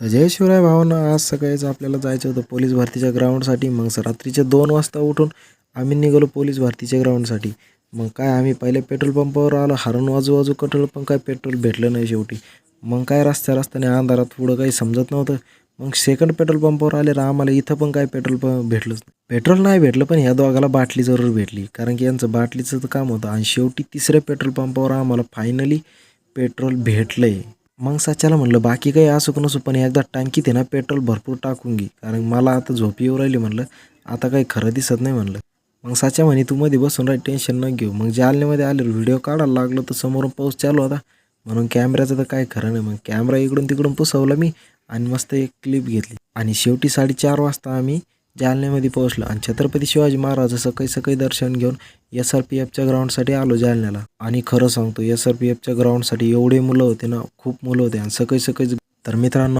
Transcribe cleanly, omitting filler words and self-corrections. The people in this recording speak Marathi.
तर जय शिवराय भावांनो, आज सकाळीच आपल्याला जायचं होतं पोलीस भरतीच्या ग्राउंडसाठी. मग रात्रीचे 2 वाजता उठून आम्ही निघालो पोलीस भरतीच्या ग्राउंडसाठी. मग काय आम्ही पहिले पेट्रोल पंपावर आलो, हॉर्न वाजू कटलं, पण काय पेट्रोल भेटलं नाही शेवटी. मग काय रस्त्याने अंधारात पुढं काही समजत नव्हतं. मग सेकंड पेट्रोल पंपावर आले, आम्हाला इथं पण काय पेट्रोल पंप भेटलंच नाही. पेट्रोल नाही भेटलं, पण ह्या दोघाला बाटली जरूर भेटली, कारण की यांचं बाटलीचं तर काम होतं. आणि शेवटी तिसऱ्या पेट्रोल पंपावर आम्हाला फायनली पेट्रोल भेटलंय. मग सच्याला म्हणलं बाकी काही असो नसो, पण एकदा टाकीत आहे ना पेट्रोल भरपूर टाकून घे, कारण मला आता झोप येऊ राहिली. म्हणलं आता काही खरं दिसत नाही म्हणलं. मग साच्या म्हणे तू मध्ये बसून राही, टेन्शन न घेऊ. मग जालन्यामध्ये आले, व्हिडिओ काढायला लागलो, तर समोरून पाऊस चालू होता, म्हणून कॅमेऱ्याचं तर काय खरं नाही. मग कॅमेरा इकडून तिकडून पुसवला मी आणि मस्त एक क्लिप घेतली. आणि शेवटी 4:30 वाजता आम्ही जालन्यामध्ये पोहोचलो. आणि छत्रपती शिवाजी महाराज सकाळी दर्शन घेऊन SRPFच्या ग्राउंडसाठी आलो जालन्याला. आणि खरं सांगतो, SRPFच्या ग्राउंडसाठी एवढे मुलं होते ना, खूप मुलं होते. आणि सकाळी तर मित्रांनो,